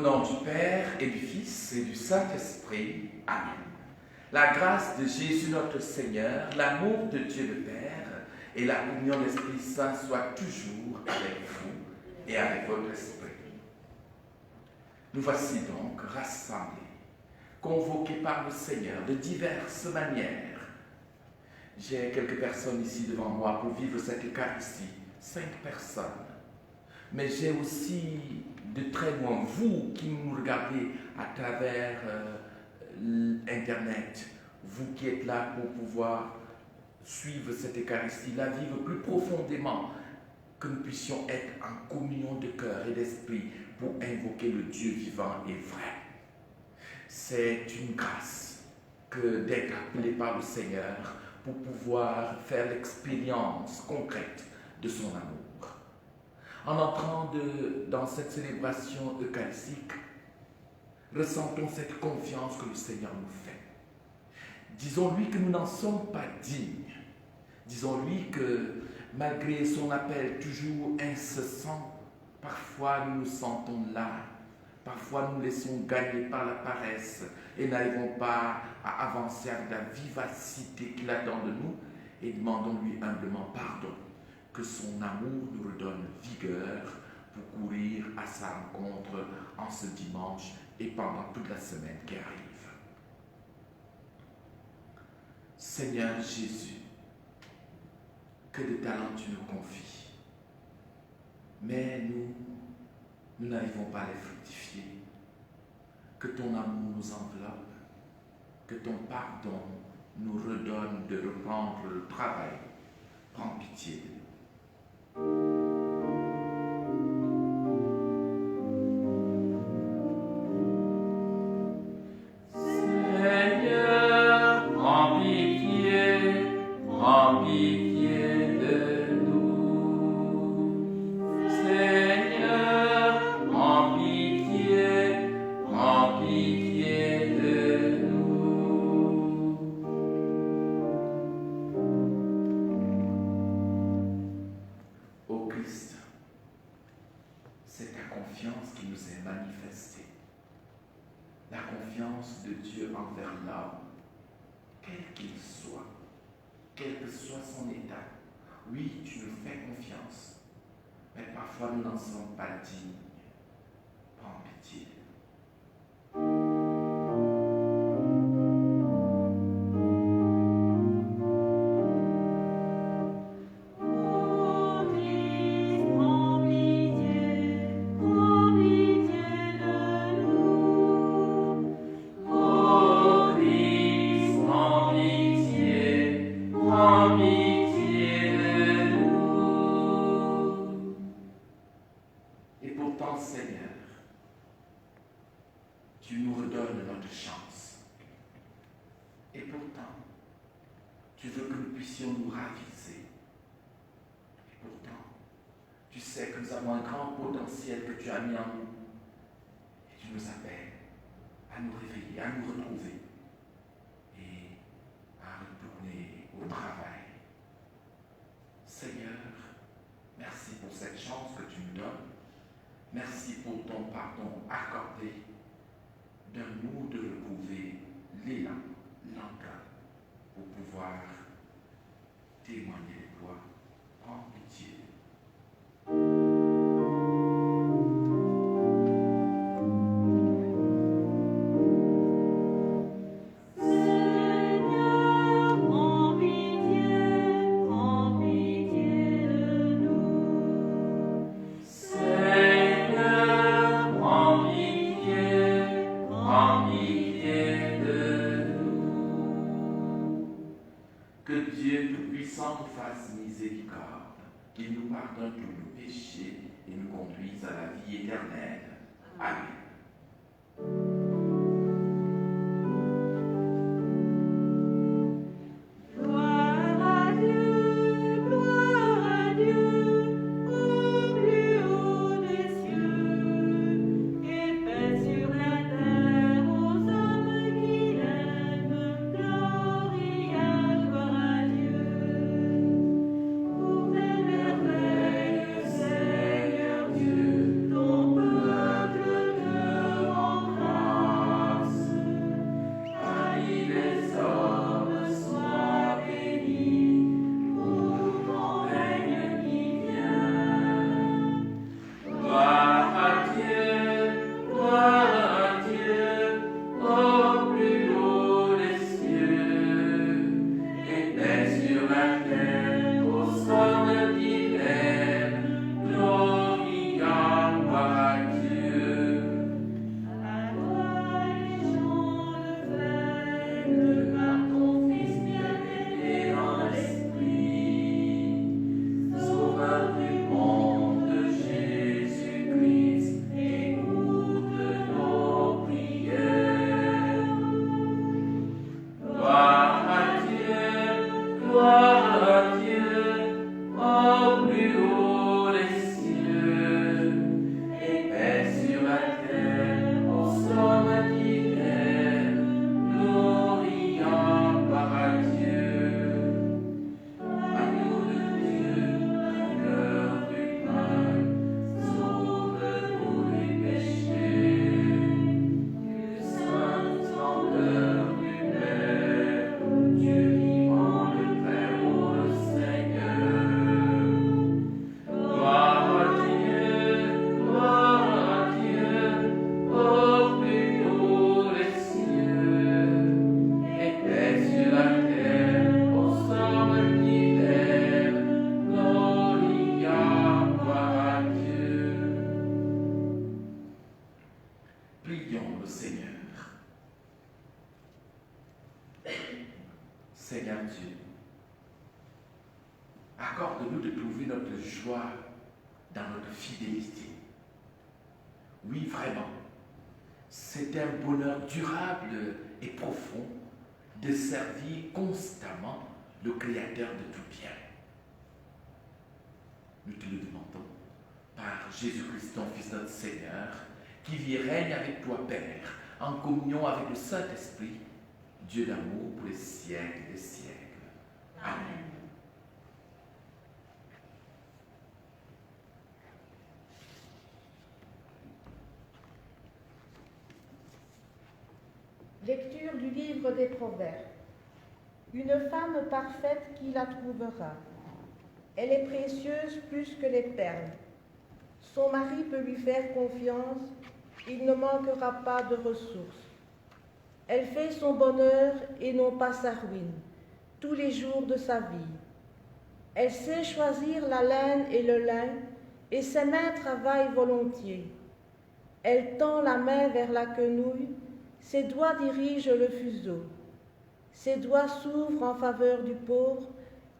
nom du Père et du Fils et du Saint-Esprit. Amen. La grâce de Jésus notre Seigneur, l'amour de Dieu le Père et la communion de l'Esprit Saint soient toujours avec vous et avec votre esprit. Nous voici donc rassemblés, convoqués par le Seigneur de diverses manières. J'ai quelques personnes ici devant moi pour vivre cette Eucharistie, 5 personnes. Mais j'ai aussi de très loin, vous qui nous regardez à travers Internet, vous qui êtes là pour pouvoir suivre cette Eucharistie, la vivre plus profondément, que nous puissions être en communion de cœur et d'esprit pour invoquer le Dieu vivant et vrai. C'est une grâce que d'être appelé par le Seigneur pour pouvoir faire l'expérience concrète de son amour. En entrant dans cette célébration eucharistique, ressentons cette confiance que le Seigneur nous fait. Disons-lui que nous n'en sommes pas dignes. Disons-lui que malgré son appel toujours incessant, parfois nous nous sentons là, parfois nous laissons gagner par la paresse et n'arrivons pas à avancer avec la vivacité qu'il attend de nous, et demandons-lui humblement pardon, que son amour nous redonne vigueur pour courir à sa rencontre en ce dimanche et pendant toute la semaine qui arrive. Seigneur Jésus, que de talents tu nous confies, mais nous n'arrivons pas à les fructifier. Que ton amour nous enveloppe, que ton pardon nous redonne de reprendre le travail. Prends pitié de nous. Seigneur, prends pitié de nous. Seigneur, prends pitié de nous. Ô Christ, c'est ta confiance qui nous est manifestée. La confiance de Dieu envers l'homme, quel qu'il soit, quel que soit son état. Oui, tu nous fais confiance, mais parfois nous n'en sommes pas dignes. Prends pitié. Et pourtant, Seigneur, tu nous redonnes notre chance. Et pourtant, tu veux que nous puissions nous raviser. Et pourtant, tu sais que nous avons un grand potentiel que tu as mis en nous. Et tu nous appelles à nous réveiller, à nous retrouver et à retourner au travail. Seigneur, merci pour cette chance que tu nous donnes. Merci pour ton pardon accordé. Donne-nous de retrouver l'élan, l'encre, pour pouvoir témoigner de toi. Prends pitié. Que Dieu Tout-Puissant nous fasse miséricorde, qu'il nous pardonne tous nos péchés et nous conduise à la vie éternelle. Amen. Seigneur Dieu, ton peuple Gloire à Dieu, au plus haut des cieux, et paix sur la terre, aux hommes qui l'aiment, gloire à Dieu. Agneau de Dieu, vainqueur du mal, sauve-nous les péchés. Que sainte splendeur du Père, Dieu vivant, le Très haut, le Seigneur. Gloire à Dieu, au plus haut des cieux, et paix sur la terre, aux hommes qui l'aiment, gloire à Dieu. Prions le Seigneur. Seigneur Dieu, accorde-nous de trouver notre joie dans notre fidélité. Oui, vraiment, c'est un bonheur durable et profond de servir constamment le Créateur de tout bien. Nous te le demandons par Jésus-Christ, ton Fils, notre Seigneur, qui vit et règne avec toi, Père, en communion avec le Saint-Esprit, Dieu d'amour pour les siècles des siècles. Amen. Lecture du livre des Proverbes. Une femme parfaite, qui la trouvera? Elle est précieuse plus que les perles. Son mari peut lui faire confiance, il ne manquera pas de ressources. Elle fait son bonheur et non pas sa ruine, tous les jours de sa vie. Elle sait choisir la laine et le lin, et ses mains travaillent volontiers. Elle tend la main vers la quenouille, ses doigts dirigent le fuseau. Ses doigts s'ouvrent en faveur du pauvre,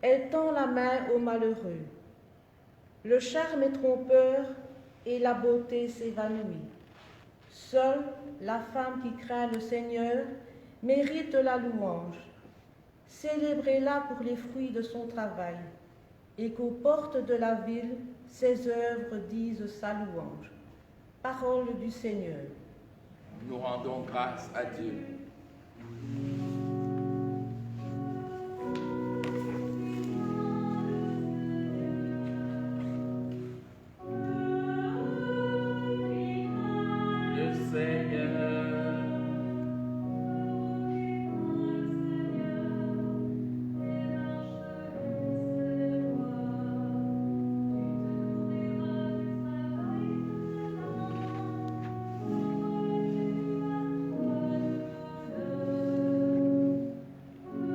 elle tend la main au malheureux. Le charme est trompeur et la beauté s'évanouit. Seule la femme qui craint le Seigneur mérite la louange. Célébrez-la pour les fruits de son travail, et qu'aux portes de la ville, ses œuvres disent sa louange. Parole du Seigneur. Nous rendons grâce à Dieu. Le Seigneur.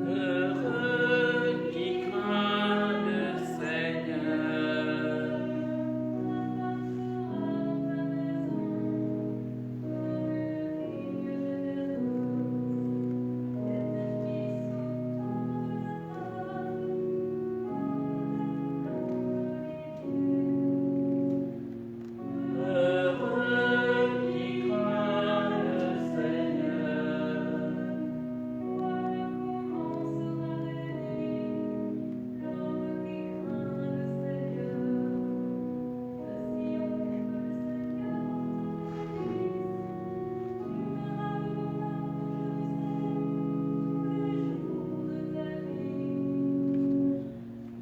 Heureux qui craint le Seigneur. Heureux qui craint le Seigneur.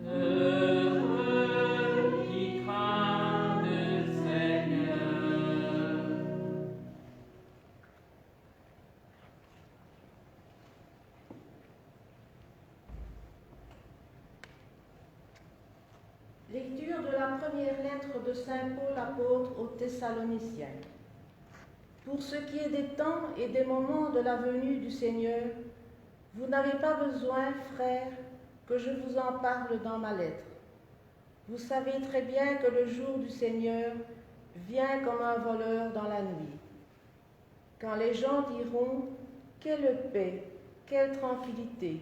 Heureux qui craint le Seigneur. Lecture de la première lettre de Saint Paul apôtre aux Thessaloniciens. Pour ce qui est des temps et des moments de la venue du Seigneur, vous n'avez pas besoin, frères, que je vous en parle dans ma lettre. Vous savez très bien que le jour du Seigneur vient comme un voleur dans la nuit. Quand les gens diront « Quelle paix, quelle tranquillité !»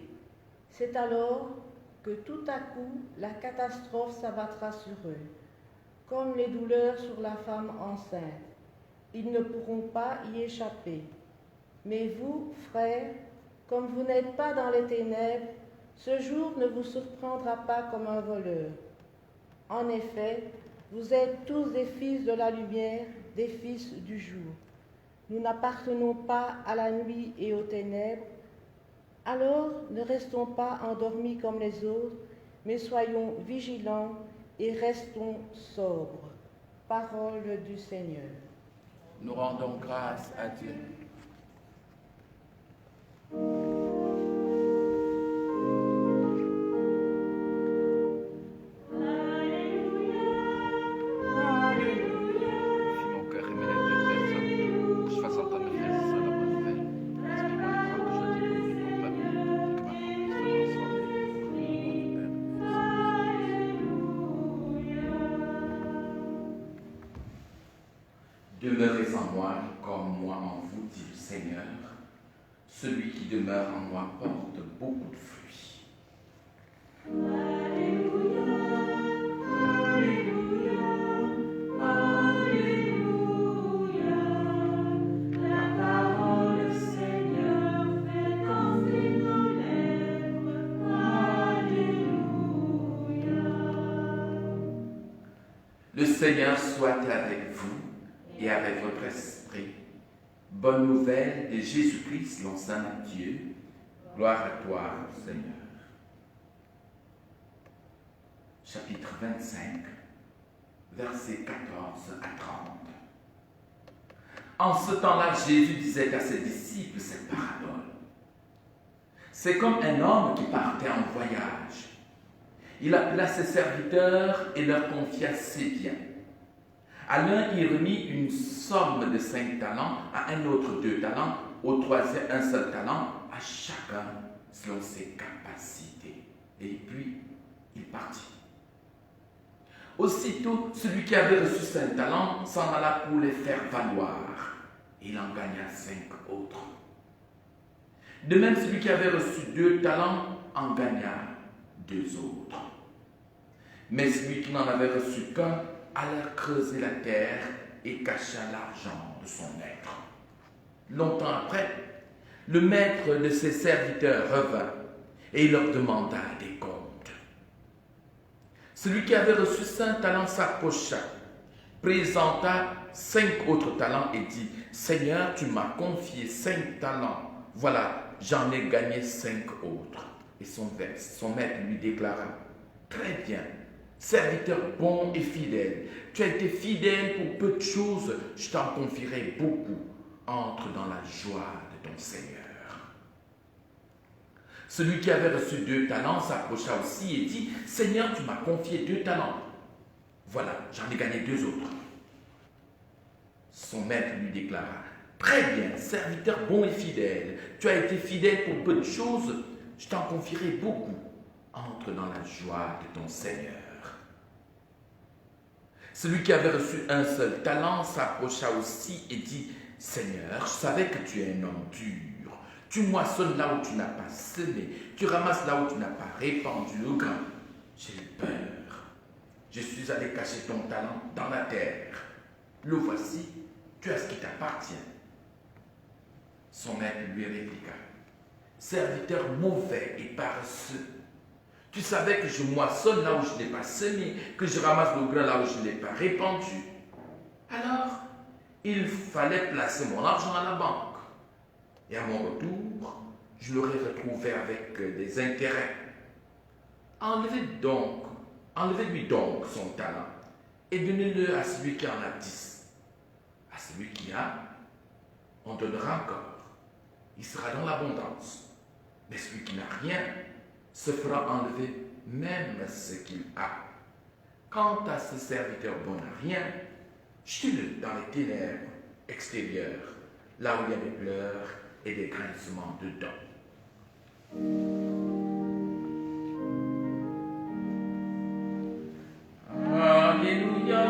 c'est alors que tout à coup la catastrophe s'abattra sur eux, comme les douleurs sur la femme enceinte. Ils ne pourront pas y échapper. Mais vous, frères, comme vous n'êtes pas dans les ténèbres, Ce jour ne vous surprendra pas comme un voleur. En effet, vous êtes tous des fils de la lumière, des fils du jour. Nous n'appartenons pas à la nuit et aux ténèbres. Alors ne restons pas endormis comme les autres, mais soyons vigilants et restons sobres. Parole du Seigneur. Nous rendons grâce à Dieu. Demeurez en moi comme moi en vous, dit le Seigneur. Celui qui demeure en moi porte beaucoup de fruits. Alléluia, Alléluia, Alléluia. La parole du Seigneur fait danser nos lèvres. Alléluia. Le Seigneur soit avec vous et avec votre esprit. Bonne nouvelle de Jésus-Christ, selon saint Matthieu. Gloire à toi, Seigneur. Chapitre 25, versets 14 à 30. En ce temps-là, Jésus disait à ses disciples cette parabole. C'est comme un homme qui partait en voyage. Il appela ses serviteurs et leur confia ses biens. À l'un, il remit une somme de 5 talents, à un autre 2 talents, au troisième un seul talent, à chacun selon ses capacités. Et puis, il partit. Aussitôt, celui qui avait reçu 5 talents s'en alla pour les faire valoir. Il en gagna 5 autres. De même, celui qui avait reçu 2 talents en gagna 2 autres. Mais celui qui n'en avait reçu qu'un alla creuser la terre et cacha l'argent de son maître. Longtemps après, le maître de ses serviteurs revint et il leur demanda des comptes. Celui qui avait reçu 5 talents s'approcha, présenta 5 autres talents et dit, « Seigneur, tu m'as confié 5 talents. Voilà, j'en ai gagné 5 autres. » Et son maître lui déclara, « Très bien, serviteur bon et fidèle, tu as été fidèle pour peu de choses, je t'en confierai beaucoup. Entre dans la joie de ton Seigneur. » Celui qui avait reçu 2 talents s'approcha aussi et dit, « Seigneur, tu m'as confié 2 talents. Voilà, j'en ai gagné 2 autres. » Son maître lui déclara, « Très bien, serviteur bon et fidèle, tu as été fidèle pour peu de choses, je t'en confierai beaucoup. Entre dans la joie de ton Seigneur. » Celui qui avait reçu un seul talent s'approcha aussi et dit, « Seigneur, je savais que tu es un homme dur. Tu moissonnes là où tu n'as pas semé, tu ramasses là où tu n'as pas répandu au grain. J'ai eu peur. Je suis allé cacher ton talent dans la terre. Le voici, tu as ce qui t'appartient. » Son maître lui répliqua, « Serviteur mauvais et paresseux, tu savais que je moissonne là où je n'ai pas semé, que je ramasse le grain là où je ne l'ai pas répandu. Alors, il fallait placer mon argent à la banque. Et à mon retour, je l'aurais retrouvé avec des intérêts. Enlevez-lui donc son talent et donnez-le à celui qui en a 10. À celui qui a, on donnera encore. Il sera dans l'abondance. Mais celui qui n'a rien, se fera enlever même ce qu'il a. Quant à ce serviteur bon à rien, jetez-le dans les ténèbres extérieures, là où il y a des pleurs et des grincements de dents. Alléluia,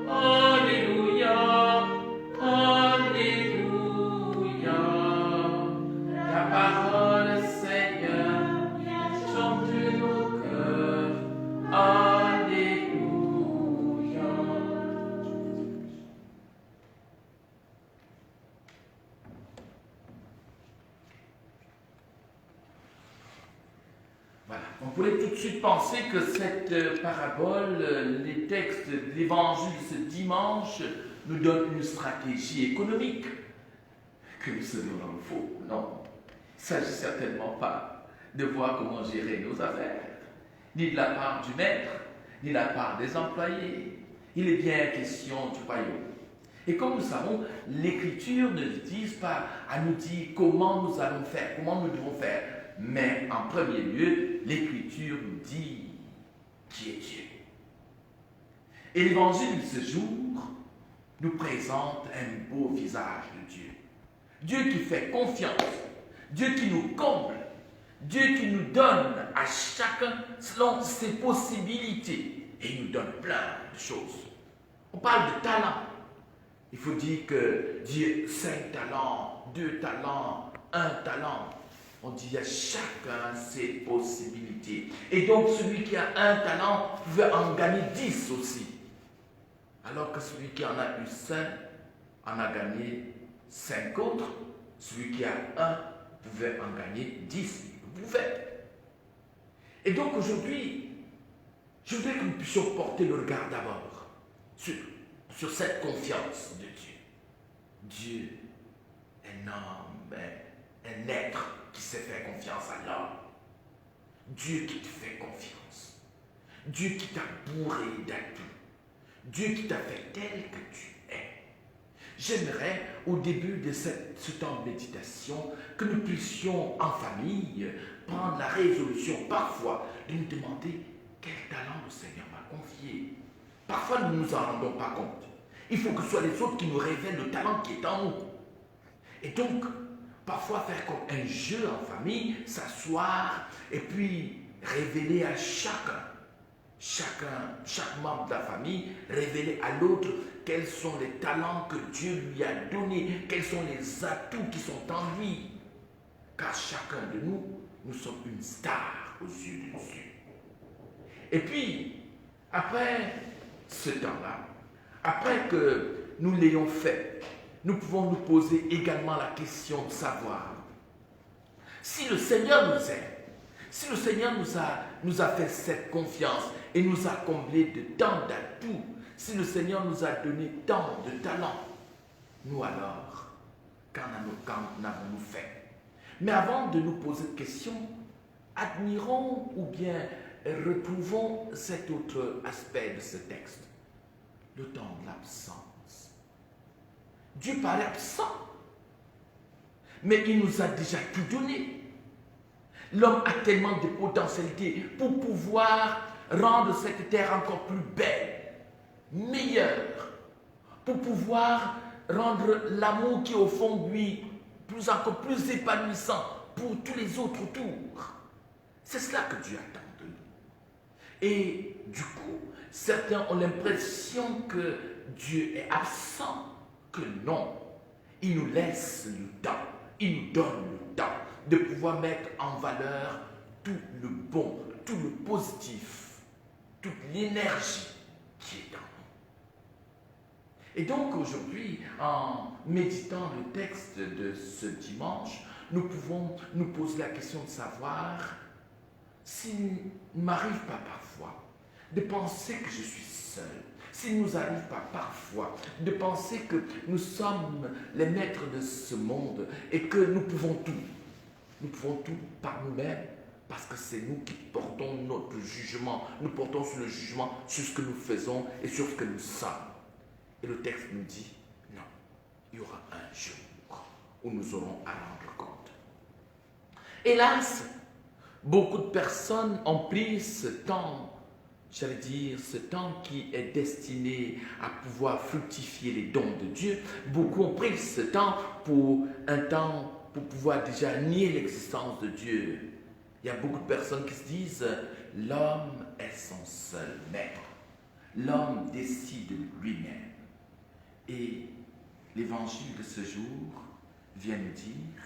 Alléluia, Alléluia. La parole, Seigneur, chante nos cœurs. Alléluia. On pourrait tout de suite penser que cette parabole, les textes de l'évangile de ce dimanche, nous donnent une stratégie économique, que nous serions dans le faux. Non, il ne s'agit certainement pas de voir comment gérer nos affaires, ni de la part du maître, ni de la part des employés. Il est bien question du royaume. Et comme nous savons, l'Écriture ne vise pas à nous dire comment nous allons faire, comment nous devons faire. Mais en premier lieu, l'Écriture nous dit qui est Dieu. Et l'Évangile de ce jour nous présente un beau visage de Dieu. Dieu qui fait confiance, Dieu qui nous comble, Dieu qui nous donne à chacun selon ses possibilités. Et il nous donne plein de choses. On parle de talent. Il faut dire que Dieu 5 talents, 2 talents, 1 talent. On dit à chacun ses possibilités. Et donc celui qui a 1 talent pouvait en gagner 10 aussi. Alors que celui qui en a eu 5 en a gagné 5 autres. Celui qui a 1 pouvait en gagner 10. Il pouvait. Et donc aujourd'hui, je voudrais que nous puissions porter le regard d'abord sur cette confiance de Dieu. Dieu, un homme, un être qui sait faire confiance à l'homme. Dieu qui te fait confiance. Dieu qui t'a bourré d'atouts. Dieu qui t'a fait tel que tu es. J'aimerais, au début de ce temps de méditation, que nous puissions en famille prendre la résolution parfois de nous demander quel talent le Seigneur m'a confié. Parfois, nous ne nous en rendons pas compte. Il faut que ce soit les autres qui nous révèlent le talent qui est en nous. Et donc, parfois faire comme un jeu en famille, s'asseoir et puis révéler à chaque membre de la famille, révéler à l'autre quels sont les talents que Dieu lui a donnés, quels sont les atouts qui sont en lui. Car chacun de nous, nous sommes une star aux yeux de Dieu. Et puis, après ce temps-là, après que nous l'ayons fait, nous pouvons nous poser également la question de savoir si le Seigneur nous aime, si le Seigneur nous a fait cette confiance et nous a comblé de tant d'atouts, si le Seigneur nous a donné tant de talents, nous alors, qu'en avons-nous fait? Mais avant de nous poser cette question, admirons ou bien retrouvons cet autre aspect de ce texte, le temps de l'absence. Dieu paraît absent, mais il nous a déjà tout donné. L'homme a tellement de potentialités pour pouvoir rendre cette terre encore plus belle, meilleure, pour pouvoir rendre l'amour qui est au fond de lui encore plus épanouissant pour tous les autres autour. C'est cela que Dieu attend de nous. Et du coup, certains ont l'impression que Dieu est absent, que non. Il nous laisse le temps, il nous donne le temps de pouvoir mettre en valeur tout le bon, tout le positif, toute l'énergie qui est en nous. Et donc aujourd'hui, en méditant le texte de ce dimanche, nous pouvons nous poser la question de savoir s'il ne m'arrive pas parfois de penser que je suis seul, s'il ne nous arrive pas parfois de penser que nous sommes les maîtres de ce monde et que nous pouvons tout. Nous pouvons tout par nous-mêmes parce que c'est nous qui portons notre jugement. Nous portons sur le jugement sur ce que nous faisons et sur ce que nous sommes. Et le texte nous dit, non, il y aura un jour où nous aurons à rendre compte. Hélas, beaucoup de personnes ont pris ce temps, j'allais dire, ce temps qui est destiné à pouvoir fructifier les dons de Dieu. Beaucoup ont pris ce temps pour pouvoir déjà nier l'existence de Dieu. Il y a beaucoup de personnes qui se disent, l'homme est son seul maître. L'homme décide lui-même. Et l'évangile de ce jour vient nous dire,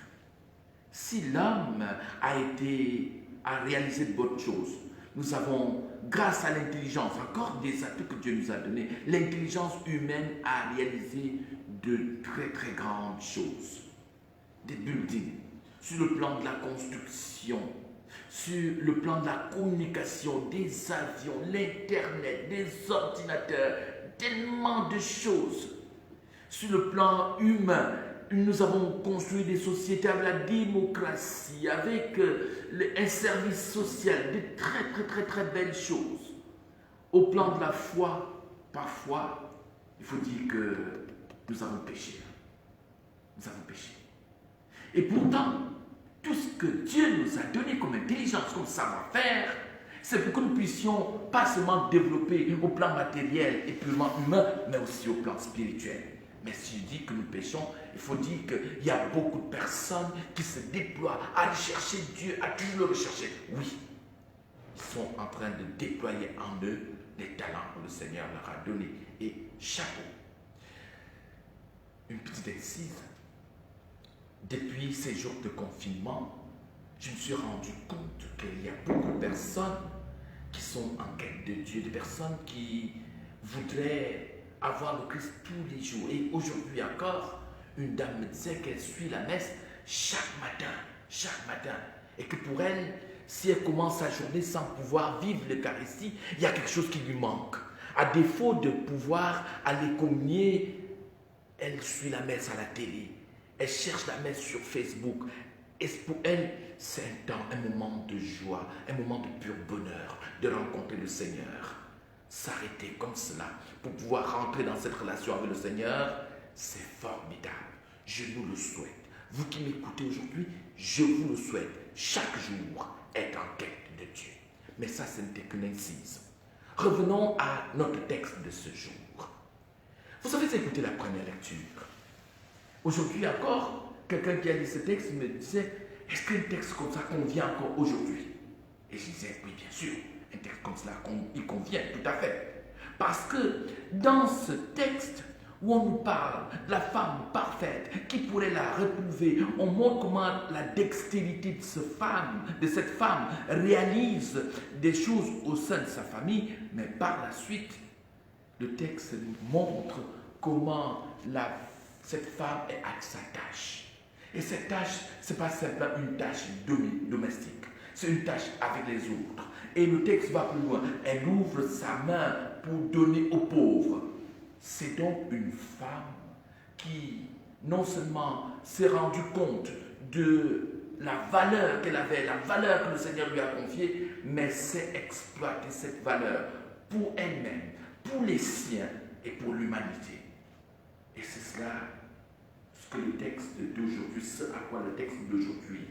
si l'homme a réalisé de bonnes choses, nous avons, grâce à l'intelligence, encore des atouts que Dieu nous a donnés, l'intelligence humaine a réalisé de très très grandes choses. Des buildings, sur le plan de la construction, sur le plan de la communication, des avions, l'Internet, des ordinateurs, tellement de choses. Sur le plan humain, nous avons construit des sociétés avec la démocratie, avec un service social, de très belles choses. Au plan de la foi, parfois, il faut dire que nous avons péché. Nous avons péché. Et pourtant, tout ce que Dieu nous a donné comme intelligence, comme savoir-faire, c'est pour que nous puissions pas seulement développer au plan matériel et purement humain, mais aussi au plan spirituel. Mais si je dis que nous péchons, il faut dire qu'il y a beaucoup de personnes qui se déploient à aller chercher Dieu, à toujours le rechercher. Oui, ils sont en train de déployer en eux les talents que le Seigneur leur a donnés. Et chapeau. Une petite excise. Depuis ces jours de confinement, je me suis rendu compte qu'il y a beaucoup de personnes qui sont en quête de Dieu, des personnes qui voudraient avoir le Christ tous les jours. Et aujourd'hui encore, une dame me disait qu'elle suit la messe chaque matin. Et que pour elle, si elle commence sa journée sans pouvoir vivre l'Eucharistie, il y a quelque chose qui lui manque. À défaut de pouvoir aller communier, elle suit la messe à la télé. Elle cherche la messe sur Facebook. Et pour elle, c'est un temps, un moment de joie, un moment de pur bonheur, de rencontrer le Seigneur. S'arrêter comme cela pour pouvoir rentrer dans cette relation avec le Seigneur, c'est formidable. Je vous le souhaite. Vous qui m'écoutez aujourd'hui, je vous le souhaite. Chaque jour, être en quête de Dieu. Mais ça, ce n'était qu'une incise. Revenons à notre texte de ce jour. Vous avez écouté la première lecture. Aujourd'hui encore, quelqu'un qui a lu ce texte me disait, est-ce qu'un texte comme ça convient encore aujourd'hui? Et je disais, oui, bien sûr, un texte comme cela, il convient tout à fait. Parce que dans ce texte où on nous parle de la femme parfaite, qui pourrait la retrouver, on montre comment la dextérité de cette femme réalise des choses au sein de sa famille, mais par la suite, le texte nous montre comment cette femme est à sa tâche. Et cette tâche, ce n'est pas simplement une tâche domestique, c'est une tâche avec les autres. Et le texte va plus loin. Elle ouvre sa main pour donner aux pauvres. C'est donc une femme qui non seulement s'est rendue compte de la valeur qu'elle avait, la valeur que le Seigneur lui a confiée, mais sait exploiter cette valeur pour elle-même, pour les siens et pour l'humanité. Et c'est cela ce que le texte d'aujourd'hui, ce à quoi le texte d'aujourd'hui,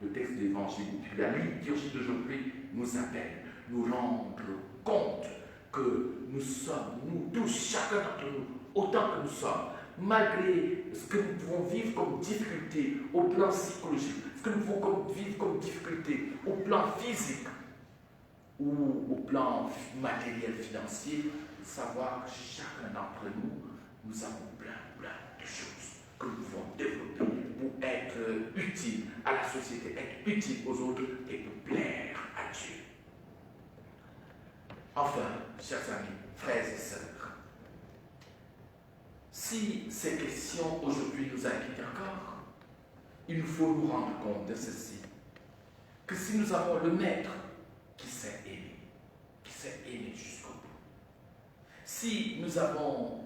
le texte de l'Évangile, la liturgie d'aujourd'hui nous appelle, nous rendre compte que nous sommes, nous tous, chacun d'entre nous, autant que nous sommes, malgré ce que nous pouvons vivre comme difficulté au plan psychologique, ce que nous pouvons vivre comme difficulté au plan physique ou au plan matériel, financier, savoir que chacun d'entre nous, nous avons plein de choses que nous pouvons développer pour être utiles à la société, être utiles aux autres et pour plaire à Dieu. Enfin, chers amis, frères et sœurs, si ces questions aujourd'hui nous inquiètent encore, il nous faut nous rendre compte de ceci, que si nous avons le Maître qui s'est aimé jusqu'au bout, si nous avons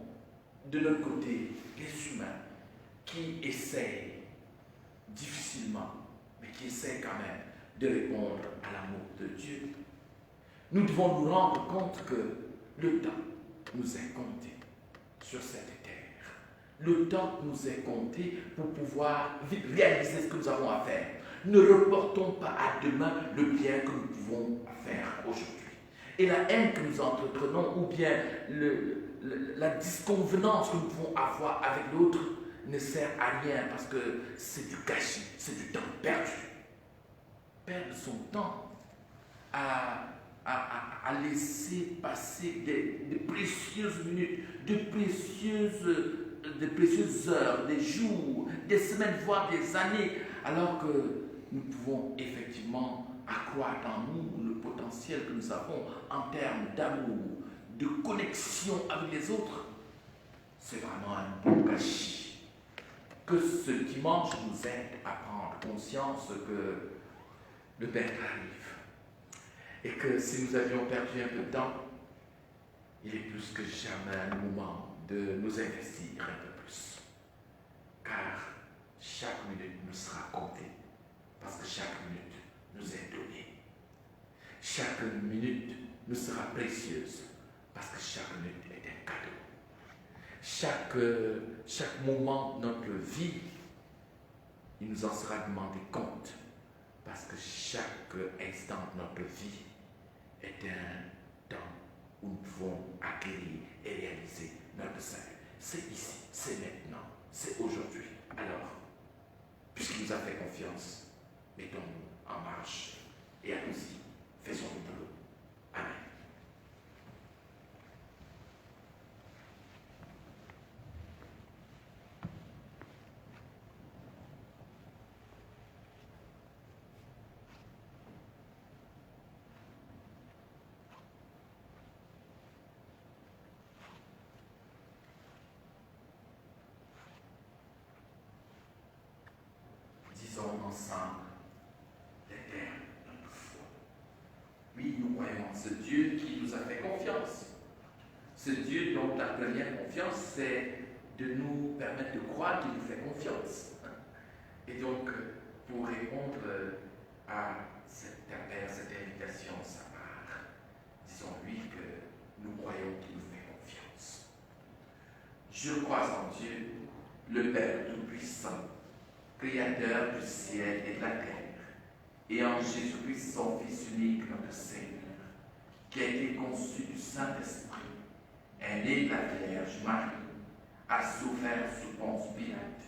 de notre côté les humains qui essayent difficilement, mais qui essayent quand même de répondre à l'amour de Dieu, nous devons nous rendre compte que le temps nous est compté sur cette terre. Le temps nous est compté pour pouvoir réaliser ce que nous avons à faire. Ne reportons pas à demain le bien que nous pouvons faire aujourd'hui. Et la haine que nous entretenons ou bien la disconvenance que nous pouvons avoir avec l'autre ne sert à rien parce que c'est du gâchis, c'est du temps perdu. Perdre son temps à laisser passer de précieuses minutes, de précieuses heures, des jours, des semaines, voire des années, alors que nous pouvons effectivement accroître en nous le potentiel que nous avons en termes d'amour, de connexion avec les autres. C'est vraiment un bon gâchis. Que ce dimanche nous aide à prendre conscience que le Père arrive. Et que si nous avions perdu un peu de temps, il est plus que jamais le moment de nous investir un peu plus. Car chaque minute nous sera comptée. Parce que chaque minute nous est donnée. Chaque minute nous sera précieuse. Parce que chaque minute est un cadeau. Chaque moment de notre vie, il nous en sera demandé compte. Parce que chaque instant de notre vie est un temps où nous pouvons acquérir et réaliser notre salut. C'est ici, c'est maintenant, c'est aujourd'hui. Alors, puisqu'il nous a fait confiance, mettons-nous en marche et allons-y, faisons le boulot. Amen. Disons ensemble l'éternel notre foi. Oui, nous croyons en ce Dieu qui nous a fait confiance. Ce Dieu dont la première confiance, c'est de nous permettre de croire qu'il nous fait confiance. Et donc, pour répondre à cet appel, à cette invitation de sa part, disons-lui que nous croyons qu'il nous fait confiance. Je crois en Dieu, le Père Tout-Puissant, Créateur du ciel et de la terre, et en Jésus-Christ, son Fils unique, notre Seigneur, qui a été conçu du Saint-Esprit, est né de la Vierge Marie, a souffert sous Ponce Pilate,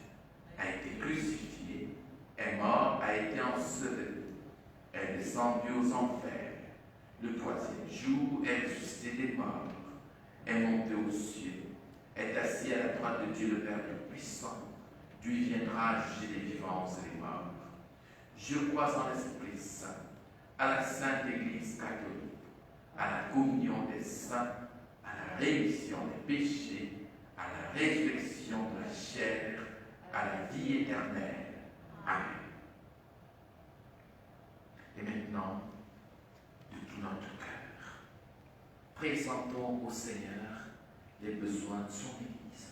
a été crucifié, est mort, a été enseveli, est descendu aux enfers, le troisième jour est ressuscité des morts, est monté aux cieux, est assis à la droite de Dieu le Père Tout-Puissant, d'où il viendra juger les vivants et les morts. Je crois en l'Esprit Saint, à la Sainte Église catholique, à la communion des saints, à la rémission des péchés, à la résurrection de la chair, à la vie éternelle. Amen. Et maintenant, de tout notre cœur, présentons au Seigneur les besoins de son Église.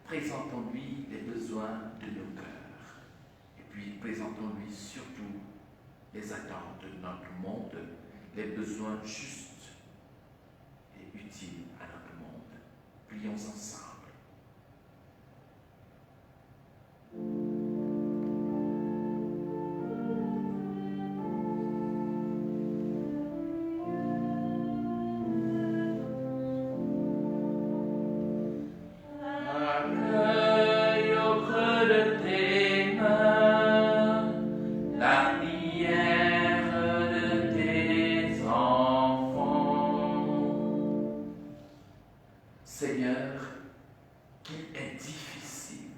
Présentons-lui les besoins de nos cœurs. Et puis présentons-lui surtout les attentes de notre monde, les besoins justes et utiles à notre monde. Prions ensemble. Accueille au creux de tes mains la prière de tes enfants. Seigneur, qu'il est difficile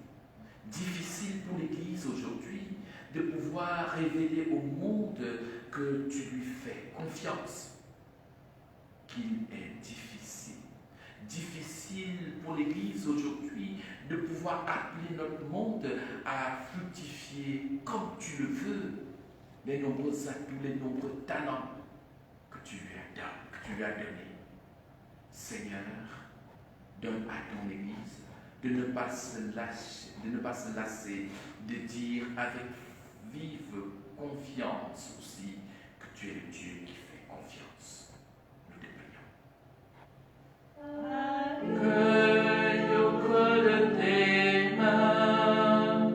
pour l'Église aujourd'hui de pouvoir révéler au monde que tu lui fais confiance. Qu'il est difficile pour l'Église aujourd'hui de pouvoir appeler notre monde à fructifier comme tu le veux les nombreux atouts, les nombreux talents que tu lui as donnés. Seigneur, donne à ton Église de ne pas se lasser de dire avec vive confiance aussi que tu es le Dieu qui fait confiance. Nous te prions. Accueille au creux de tes mains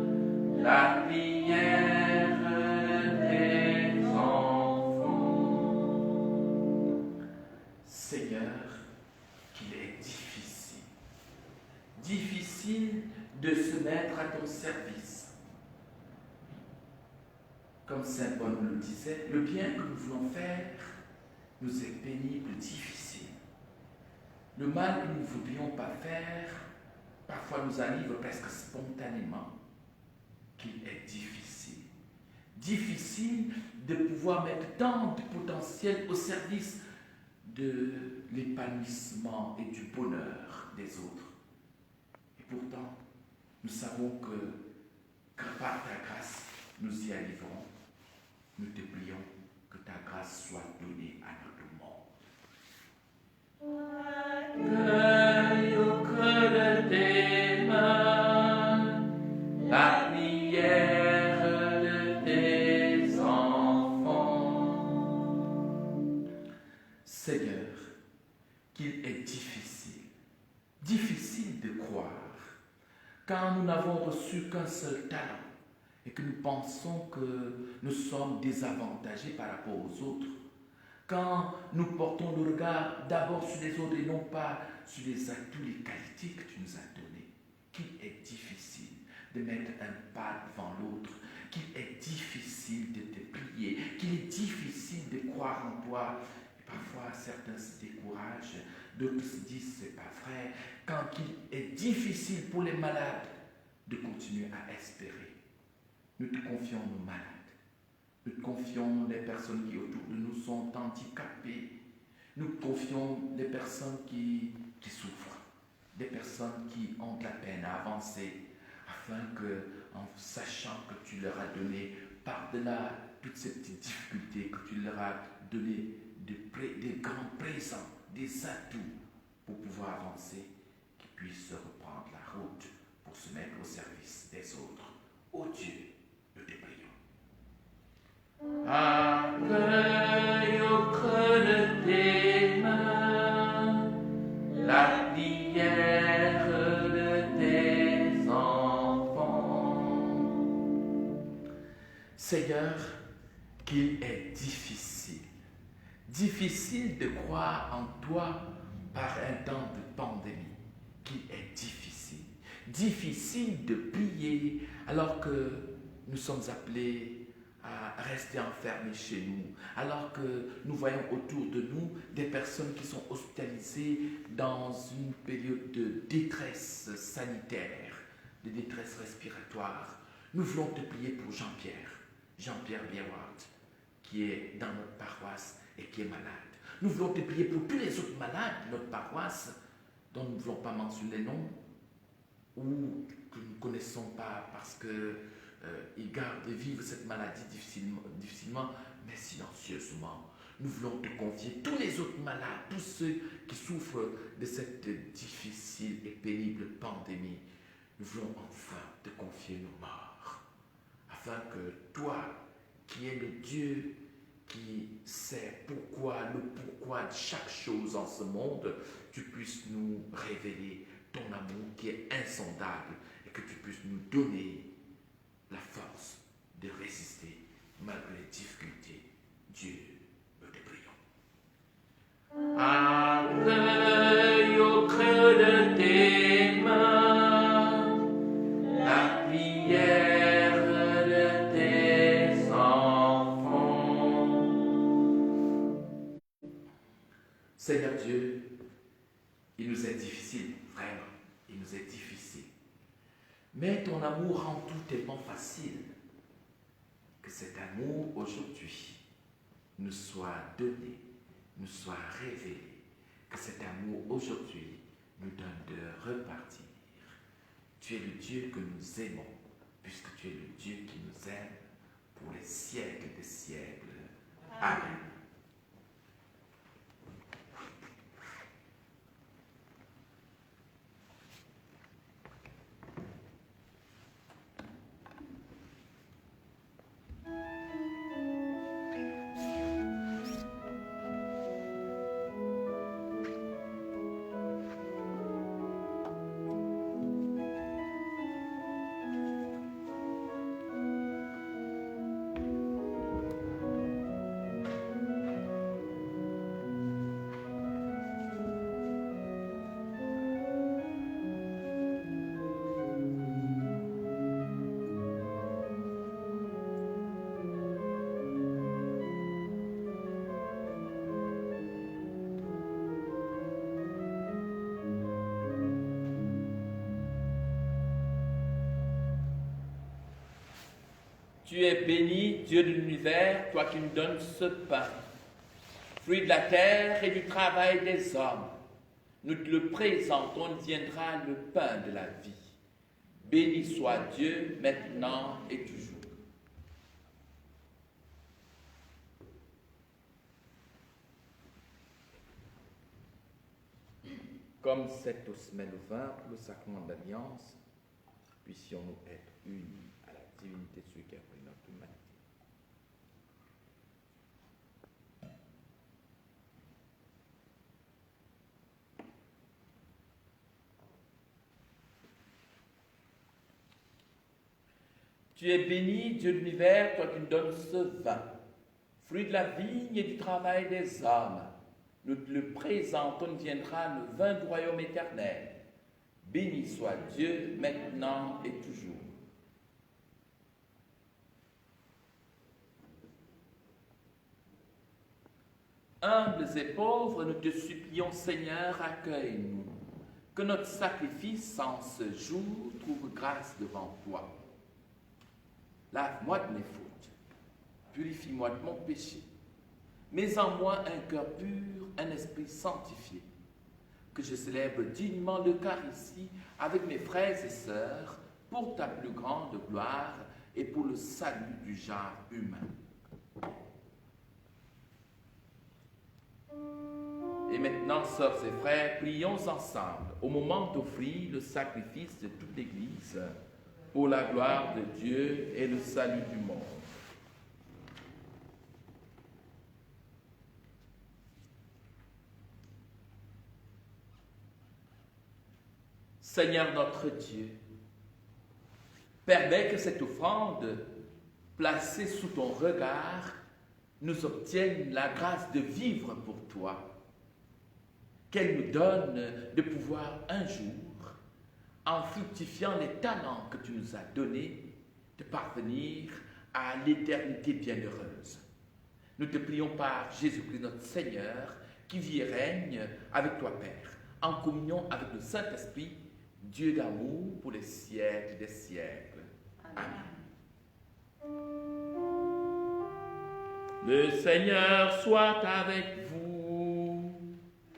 la prière de tes enfants. Seigneur, qu'il est difficile de se mettre à ton service. Comme saint Paul nous le disait, le bien que nous voulons faire nous est pénible, difficile. Le mal que nous ne voudrions pas faire, parfois nous arrive presque spontanément, qu'il est difficile. Difficile de pouvoir mettre tant de potentiel au service de l'épanouissement et du bonheur des autres. Et pourtant, nous savons que par ta grâce, nous y arriverons. nous te prions que ta grâce soit donnée à notre monde. Cueille au creux de tes mains la prière de tes enfants. Seigneur, qu'il est difficile de croire, quand nous n'avons reçu qu'un seul talent et que nous pensons que nous sommes désavantagés par rapport aux autres, quand nous portons le regard d'abord sur les autres et non pas sur les atouts, les qualités que tu nous as données, qu'il est difficile de mettre un pas devant l'autre, qu'il est difficile de te prier, qu'il est difficile de croire en toi. Et parfois, certains se découragent, d'autres se disent c'est pas vrai, quand il est difficile pour les malades de continuer à espérer. Nous te confions nos malades. Nous te confions les personnes qui autour de nous sont handicapées. Nous te confions les personnes qui souffrent, des personnes qui ont de la peine à avancer, afin que, en sachant que tu leur as donné, par-delà toutes ces petites difficultés, que tu leur as donné des grands présents, des atouts pour pouvoir avancer, qu'ils puissent reprendre la route pour se mettre au service des autres. Ô Dieu, nous te prions. Accueille au creux de tes mains la prière de tes enfants. Seigneur, qu'il est difficile de croire en toi par un temps de pandémie, qu'il est difficile de prier alors que nous sommes appelés à rester enfermés chez nous, alors que nous voyons autour de nous des personnes qui sont hospitalisées dans une période de détresse sanitaire, de détresse respiratoire. Nous voulons te prier pour Jean-Pierre Biawart, qui est dans notre paroisse et qui est malade. Nous voulons te prier pour tous les autres malades de notre paroisse, dont nous ne voulons pas mentionner les noms, ou que nous ne connaissons pas parce que ils vivent cette maladie difficilement, mais silencieusement. Nous voulons te confier tous les autres malades, tous ceux qui souffrent de cette difficile et pénible pandémie. Nous voulons enfin te confier nos morts, afin que toi, qui es le Dieu qui sait le pourquoi de chaque chose en ce monde, tu puisses nous révéler ton amour qui est insondable et que tu puisses nous donner la force de résister malgré les difficultés. Dieu, nous te prions. Accueille au creux de tes mains la prière de tes enfants. Seigneur Dieu, il nous est difficile, vraiment, il nous est difficile. Mais ton amour rend tout tellement facile que cet amour aujourd'hui nous soit donné, nous soit révélé, que cet amour aujourd'hui nous donne de repartir. Tu es le Dieu que nous aimons, puisque tu es le Dieu qui nous aime pour les siècles des siècles. Amen. Tu es béni, Dieu de l'univers, toi qui nous donnes ce pain, fruit de la terre et du travail des hommes. Nous te le présentons, il viendra le pain de la vie. Béni soit Dieu, maintenant et toujours. Comme cette semaine 20 pour le sacrement de l'Alliance, puissions-nous être unis à la divinité de celui qui a pris notre humanité. Tu es béni, Dieu de l'univers, toi qui nous donnes ce vin, fruit de la vigne et du travail des hommes. Nous te le présentons, nous viendra le vin du royaume éternel. Béni soit Dieu, maintenant et toujours. Humbles et pauvres, nous te supplions, Seigneur, accueille-nous. Que notre sacrifice en ce jour trouve grâce devant toi. Lave-moi de mes fautes, purifie-moi de mon péché. Mets en moi un cœur pur, un esprit sanctifié. Que je célèbre dignement l'Eucharistie avec mes frères et sœurs pour ta plus grande gloire et pour le salut du genre humain. Et maintenant, sœurs et frères, prions ensemble au moment d'offrir le sacrifice de toute l'Église pour la gloire de Dieu et le salut du monde. Seigneur notre Dieu, permets que cette offrande, placée sous ton regard, nous obtienne la grâce de vivre pour toi. Qu'elle nous donne de pouvoir un jour, en fructifiant les talents que tu nous as donnés, de parvenir à l'éternité bienheureuse. Nous te prions par Jésus-Christ notre Seigneur, qui vit et règne avec toi Père, en communion avec le Saint-Esprit, Dieu d'amour pour les siècles des siècles. Amen. Le Seigneur soit avec vous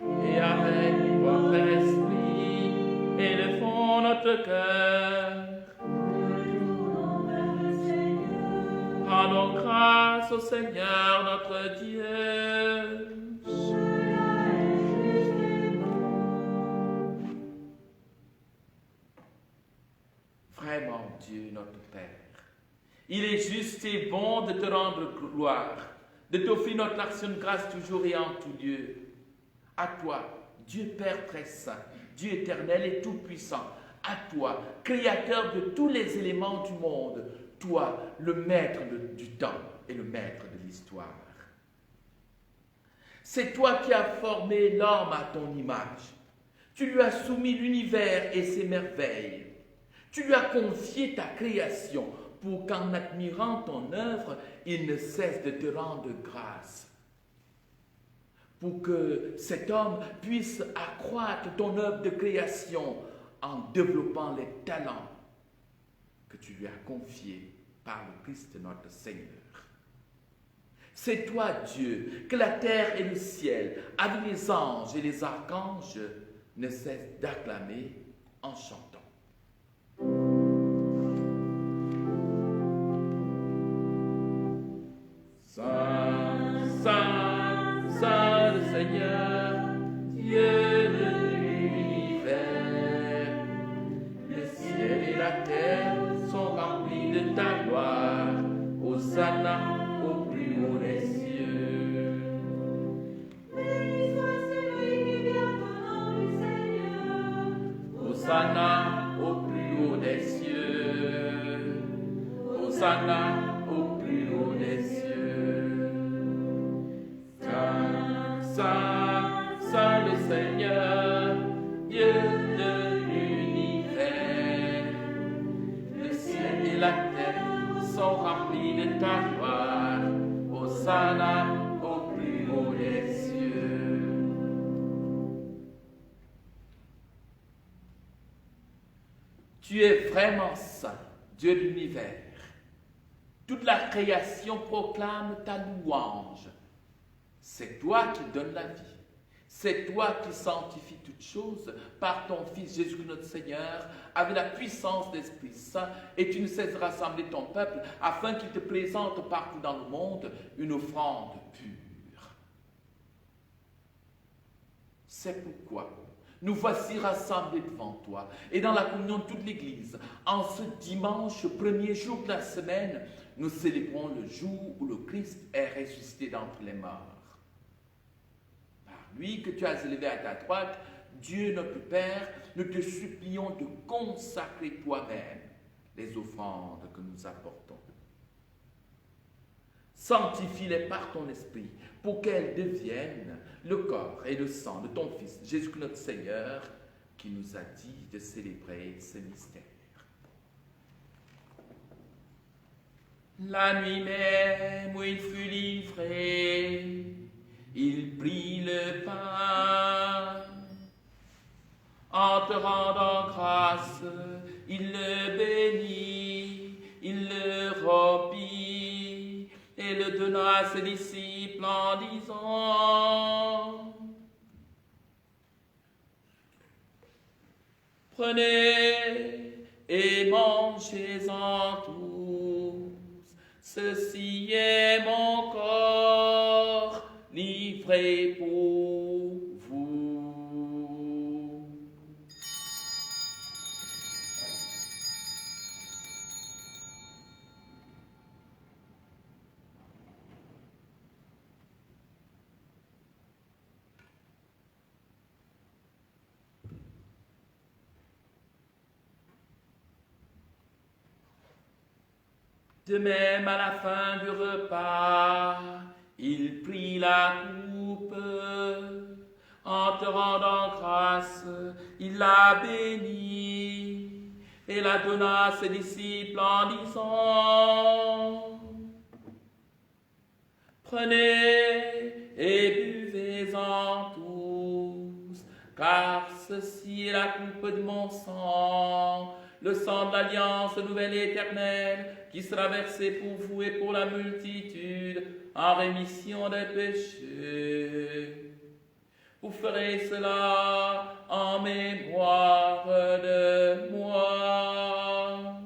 et avec votre esprit. Élevons notre cœur. Rendons grâce au Seigneur notre Dieu. Vraiment, Dieu, notre Père, il est juste et bon de te rendre gloire, de t'offrir notre action de grâce toujours et en tout lieu. À toi, Dieu Père très saint, Dieu éternel et tout-puissant, à toi, créateur de tous les éléments du monde, toi, le maître du temps et le maître de l'histoire. C'est toi qui as formé l'homme à ton image. Tu lui as soumis l'univers et ses merveilles. Tu lui as confié ta création pour qu'en admirant ton œuvre, il ne cesse de te rendre grâce. Pour que cet homme puisse accroître ton œuvre de création en développant les talents que tu lui as confiés par le Christ notre Seigneur. C'est toi, Dieu, que la terre et le ciel, avec les anges et les archanges, ne cessent d'acclamer en chantant. Saint, Saint, Saint le Seigneur, Dieu de l'univers, le ciel et la terre sont remplis de ta gloire. Hosanna au plus haut des cieux. Béni soit celui qui vient au nom du Seigneur. Hosanna au plus haut des cieux. Hosanna au plus haut des cieux. Saint, Saint, Saint le Seigneur, Dieu de l'univers, le ciel et la terre sont remplis de ta gloire. Hosanna au plus haut des cieux. Tu es vraiment saint, Dieu de l'univers. Toute la création proclame ta louange. C'est toi qui donnes la vie. C'est toi qui sanctifies toutes choses par ton Fils Jésus notre Seigneur, avec la puissance de l'Esprit Saint, et tu ne cesses de rassembler ton peuple afin qu'il te présente partout dans le monde une offrande pure. C'est pourquoi nous voici rassemblés devant toi et dans la communion de toute l'Église. En ce dimanche, premier jour de la semaine, nous célébrons le jour où le Christ est ressuscité d'entre les morts. Par lui que tu as élevé à ta droite, Dieu notre Père, nous te supplions de consacrer toi-même les offrandes que nous apportons. Sanctifie-les par ton esprit pour qu'elles deviennent le corps et le sang de ton Fils, Jésus notre Seigneur, qui nous a dit de célébrer ce mystère. La nuit même où il fut livré, il prit le pain. En te rendant grâce, il le bénit, il le rompit et le donna à ses disciples en disant: Prenez et mangez-en tous, ceci est mon corps livré pour vous. De même, à la fin du repas, il prit la coupe. En te rendant grâce, il la bénit et la donna à ses disciples en disant: Prenez et buvez-en tous, car ceci est la coupe de mon sang, le sang de l'alliance nouvelle et éternelle, qui sera versé pour vous et pour la multitude en rémission des péchés. Vous ferez cela en mémoire de moi.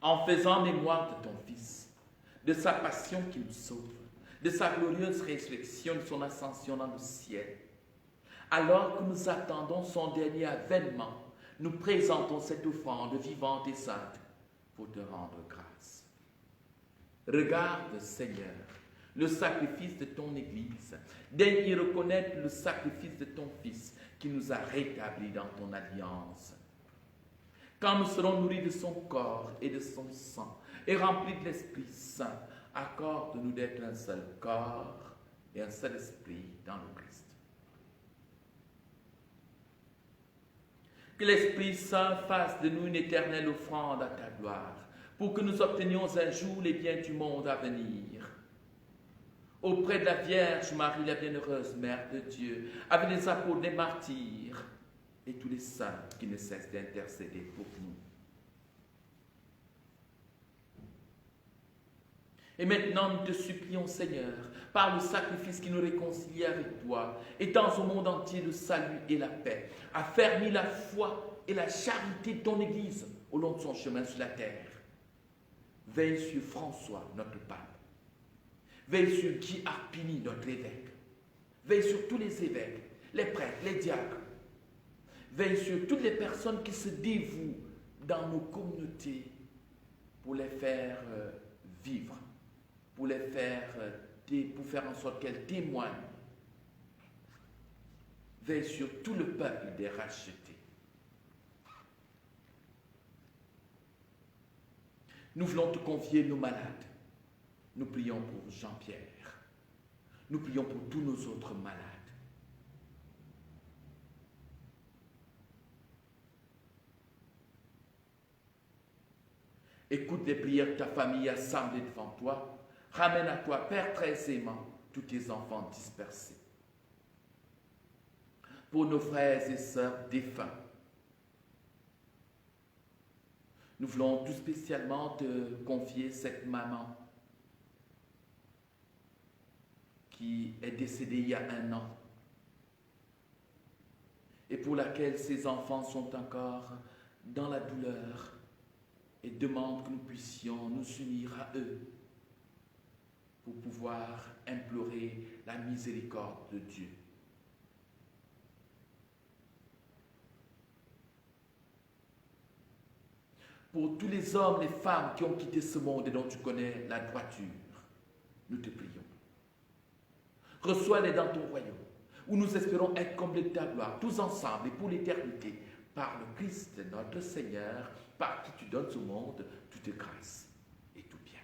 En faisant mémoire de ton Fils, de sa passion qui nous sauve, de sa glorieuse résurrection, de son ascension dans le ciel, alors que nous attendons son dernier avènement, nous présentons cette offrande vivante et sainte pour te rendre grâce. Regarde, Seigneur, le sacrifice de ton Église. Daigne y reconnaître le sacrifice de ton Fils qui nous a rétablis dans ton alliance. Quand nous serons nourris de son corps et de son sang et remplis de l'Esprit Saint, accorde-nous d'être un seul corps et un seul esprit dans le Christ. Que l'Esprit Saint fasse de nous une éternelle offrande à ta gloire, pour que nous obtenions un jour les biens du monde à venir. Auprès de la Vierge Marie, la bienheureuse Mère de Dieu, avec les apôtres, les martyrs et tous les saints qui ne cessent d'intercéder pour nous. Et maintenant, nous te supplions, Seigneur, par le sacrifice qui nous réconcilie avec toi, étends au monde entier le salut et la paix, affermis la foi et la charité de ton Église au long de son chemin sur la terre. Veille sur François, notre pape. Veille sur Guy Arpini, notre évêque. Veille sur tous les évêques, les prêtres, les diacres. Veille sur toutes les personnes qui se dévouent dans nos communautés pour les faire vivre, pour faire en sorte qu'elles témoignent. Veille sur tout le peuple des rachetés. Nous voulons te confier nos malades, Nous prions pour Jean-Pierre. Nous prions pour tous nos autres malades. Écoute les prières de ta famille assemblée devant toi. Ramène à toi, Père très aimant, tous tes enfants dispersés. Pour nos frères et sœurs défunts, nous voulons tout spécialement te confier cette maman qui est décédée il y a 1 an et pour laquelle ses enfants sont encore dans la douleur et demandent que nous puissions nous unir à eux pour pouvoir implorer la miséricorde de Dieu. Pour tous les hommes, les femmes qui ont quitté ce monde et dont tu connais la droiture, nous te prions. Reçois-les dans ton royaume, où nous espérons être comblés de ta gloire, tous ensemble et pour l'éternité, par le Christ notre Seigneur, par qui tu donnes au monde toute grâce et tout bien.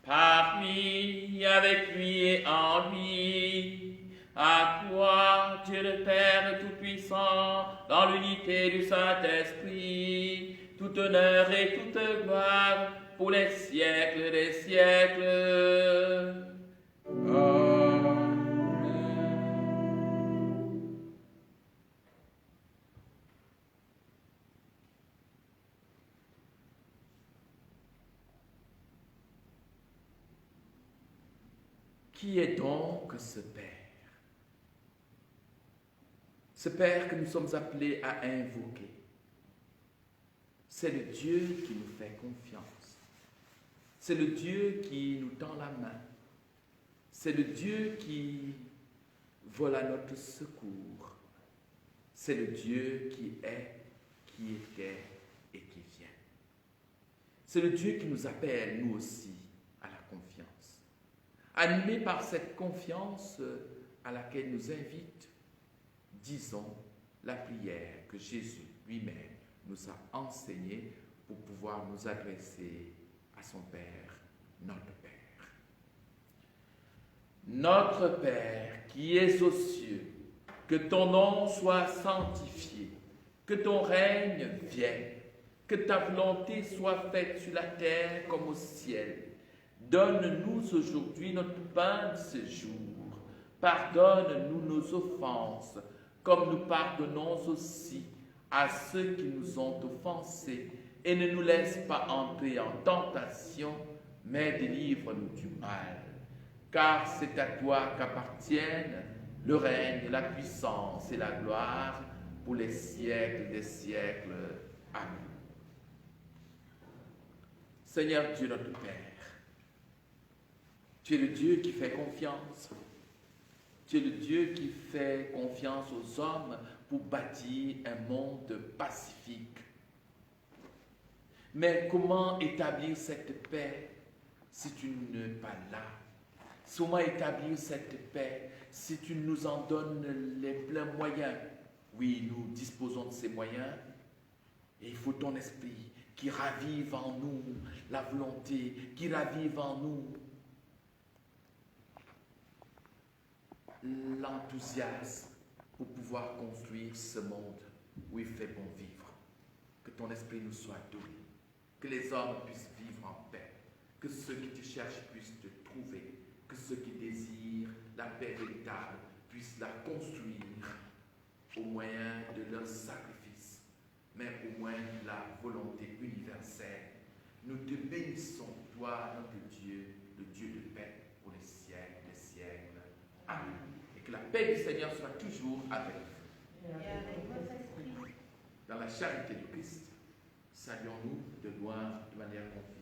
Par lui, avec lui et en lui, à toi, Dieu le Père Tout-Puissant, dans l'unité du Saint-Esprit, tout honneur et toute gloire pour les siècles des siècles. Qui est donc ce Père? Ce Père que nous sommes appelés à invoquer, c'est le Dieu qui nous fait confiance. C'est le Dieu qui nous tend la main. C'est le Dieu qui vole à notre secours. C'est le Dieu qui est, qui était et qui vient. C'est le Dieu qui nous appelle, nous aussi, à la confiance. Animés par cette confiance à laquelle nous invite, disons la prière que Jésus lui-même nous a enseignée pour pouvoir nous adresser à son Père, notre Père. Notre Père qui es aux cieux, que ton nom soit sanctifié, que ton règne vienne, que ta volonté soit faite sur la terre comme au ciel. Donne-nous aujourd'hui notre pain de ce jour. Pardonne-nous nos offenses, comme nous pardonnons aussi à ceux qui nous ont offensés. Et ne nous laisse pas entrer en tentation, mais délivre-nous du mal. Car c'est à toi qu'appartiennent le règne, la puissance et la gloire pour les siècles des siècles. Amen. Seigneur Dieu notre Père, tu es le Dieu qui fait confiance. Tu es le Dieu qui fait confiance aux hommes pour bâtir un monde pacifique. Mais comment établir cette paix si tu n'es pas là? Comment établir cette paix si tu nous en donnes les pleins moyens? Oui, nous disposons de ces moyens et il faut ton esprit qui ravive en nous la volonté, qui ravive en nous l'enthousiasme pour pouvoir construire ce monde où il fait bon vivre. Que ton esprit nous soit donné, que les hommes puissent vivre en paix, que ceux qui te cherchent puissent te trouver, que ceux qui désirent la paix véritable puissent la construire au moyen de leur sacrifice, mais au moyen de la volonté universelle. Nous te bénissons, toi, notre Dieu, le Dieu de paix pour les siècles des siècles. Amen. Et que la paix du Seigneur soit toujours avec vous. Dans la charité du Christ, saluons-nous de loin, de manière confiée.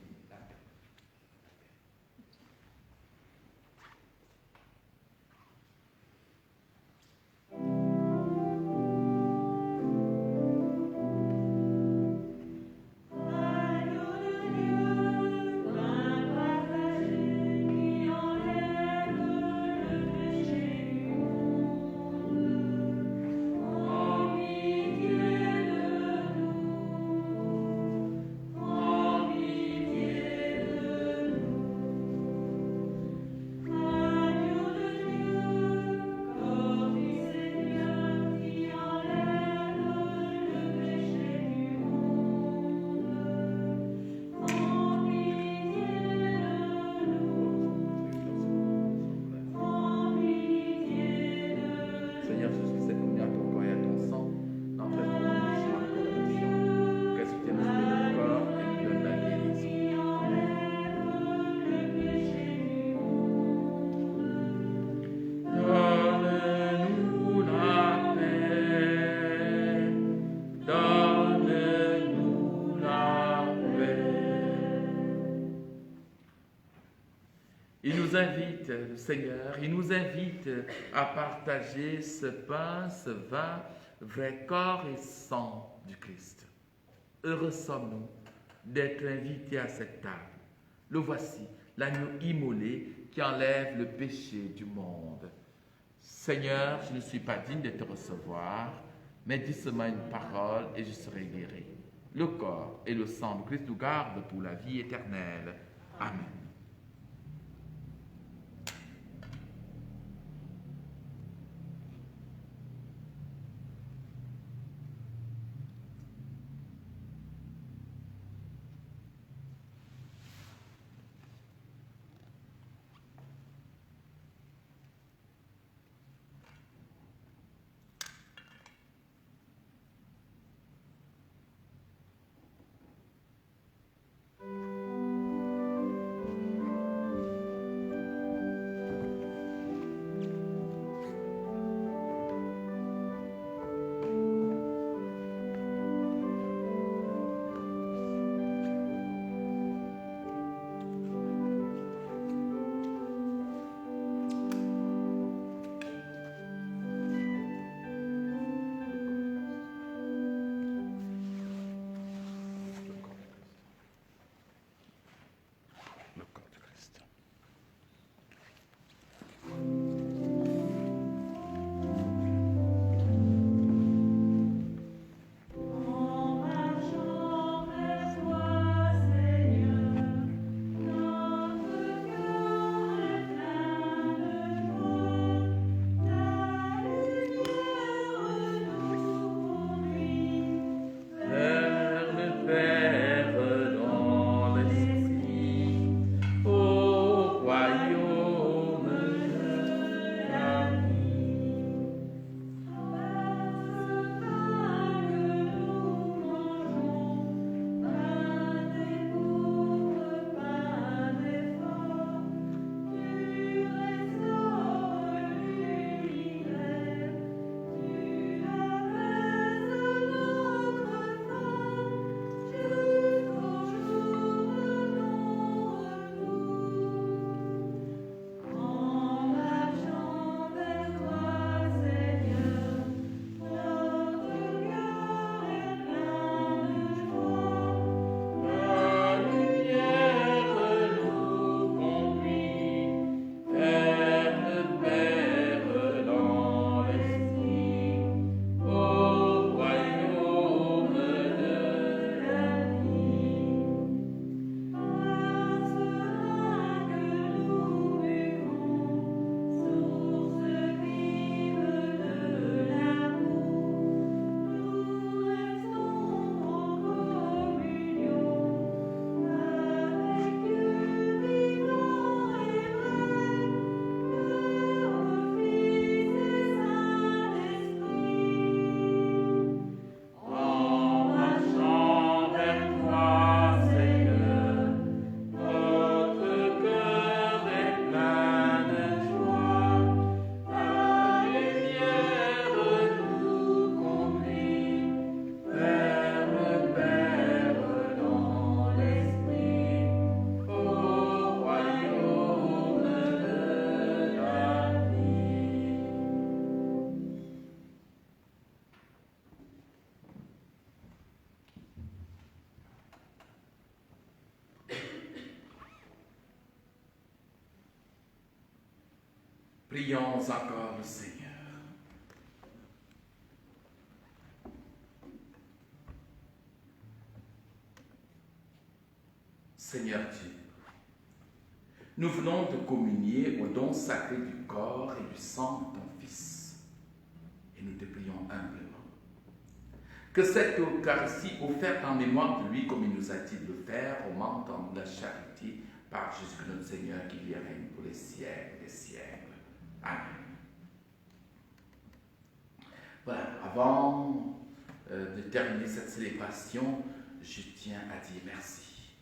Dieu invite, le Seigneur, il nous invite à partager ce pain, ce vin, vrai corps et sang du Christ. Heureux sommes-nous d'être invités à cette table. Le voici, l'agneau immolé qui enlève le péché du monde. Seigneur, je ne suis pas digne de te recevoir, mais dis seulement une parole et je serai guéri. Le corps et le sang de Christ nous gardent pour la vie éternelle. Amen. Prions encore le Seigneur. Seigneur Dieu, nous venons de communier au don sacré du corps et du sang de ton Fils. Et nous te prions humblement que cette Eucharistie offerte en mémoire de lui, comme il nous a dit de le faire, augmente en la charité par Jésus notre Seigneur qui vit et règne pour les siècles des siècles. Amen. Voilà, avant de terminer cette célébration, je tiens à dire merci.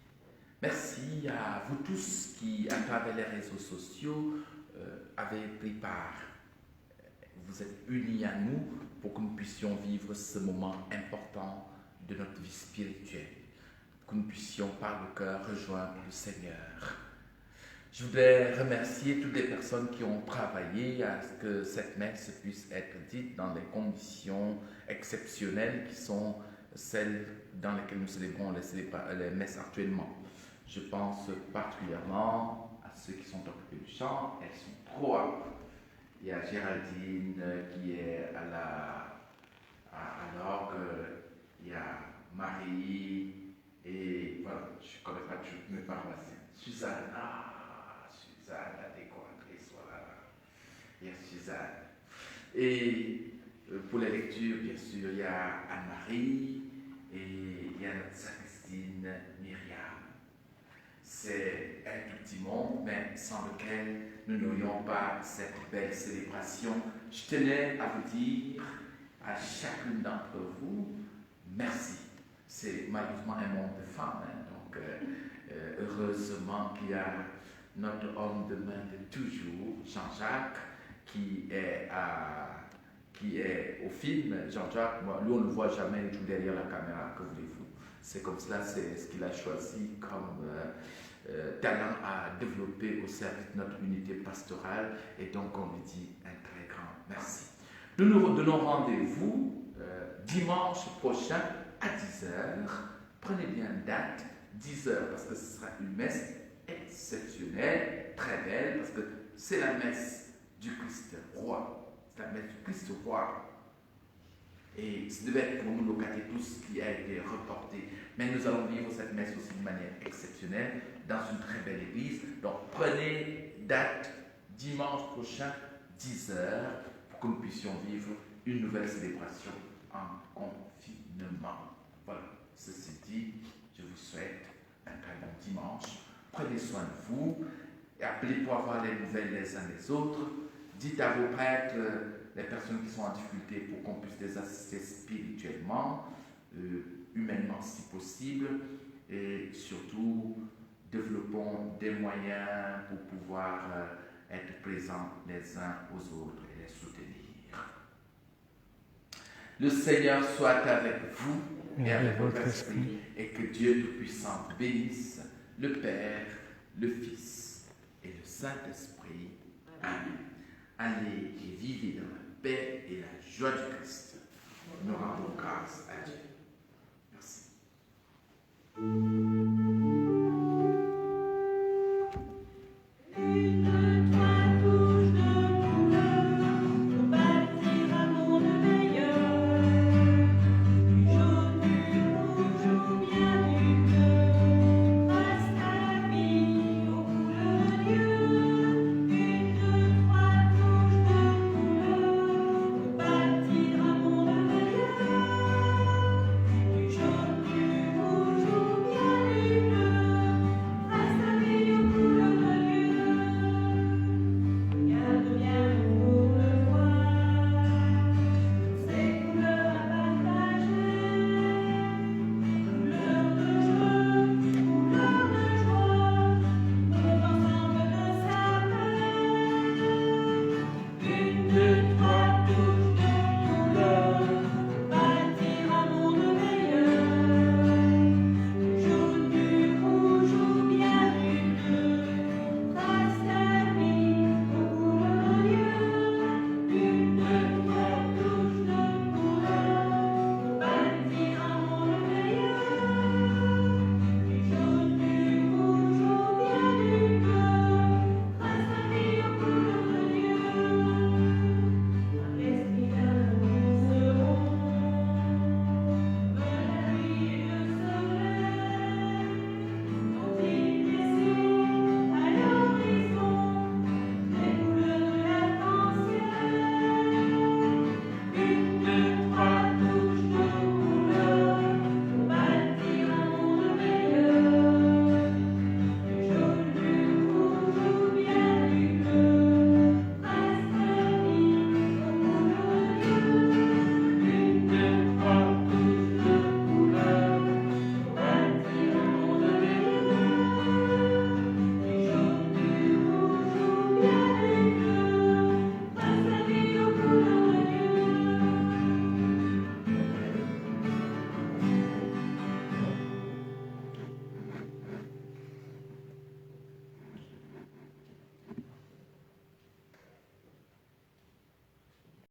Merci à vous tous qui, à travers les réseaux sociaux, avez pris part. Vous êtes unis à nous pour que nous puissions vivre ce moment important de notre vie spirituelle, que nous puissions par le cœur rejoindre le Seigneur. Je voudrais remercier toutes les personnes qui ont travaillé à ce que cette messe puisse être dite dans des conditions exceptionnelles qui sont celles dans lesquelles nous célébrons les messes actuellement. Je pense particulièrement à ceux qui sont occupés du chant. Elles sont trois. Il y a Géraldine qui est à l'orgue, il y a Marie et voilà, je ne connais pas toutes mes paroissiens. Suzanne, Suzanne, la décoratrice, voilà. Il y a Suzanne. Et pour les lectures, bien sûr, il y a Anne-Marie et il y a notre sacrestine Myriam. C'est un tout petit monde, mais sans lequel nous n'aurions pas cette belle célébration. Je tenais à vous dire à chacune d'entre vous, merci. C'est malheureusement un monde de femmes, donc heureusement qu'il y a notre homme de main de toujours, Jean-Jacques, qui est au film. Jean-Jacques, lui on ne le voit jamais tout derrière la caméra, que voulez-vous. C'est comme cela, c'est ce qu'il a choisi comme talent à développer au service de notre unité pastorale, et donc on lui dit un très grand merci. Nous nous redonnons rendez-vous dimanche prochain à 10h. Prenez bien date, 10h, parce que ce sera une messe exceptionnelle, très belle, parce que c'est la messe du Christ roi. C'est la messe du Christ roi. Et ce devait être pour nous locater tous qui a été reporté. Mais nous allons vivre cette messe aussi de manière exceptionnelle dans une très belle église. Donc prenez date dimanche prochain, 10h, pour que nous puissions vivre une nouvelle célébration en confinement. Voilà, ceci dit, je vous souhaite un très bon dimanche. Prenez soin de vous et appelez pour avoir les nouvelles les uns des autres. Dites à vos prêtres, les personnes qui sont en difficulté, pour qu'on puisse les assister spirituellement, humainement si possible, et surtout développons des moyens pour pouvoir être présents les uns aux autres et les soutenir. Le Seigneur soit avec vous et avec votre esprit, et que Dieu Tout-Puissant bénisse le Père, le Fils et le Saint-Esprit. Amen. Allez et vivez dans la paix et la joie du Christ. Nous rendons grâce à Dieu. Merci.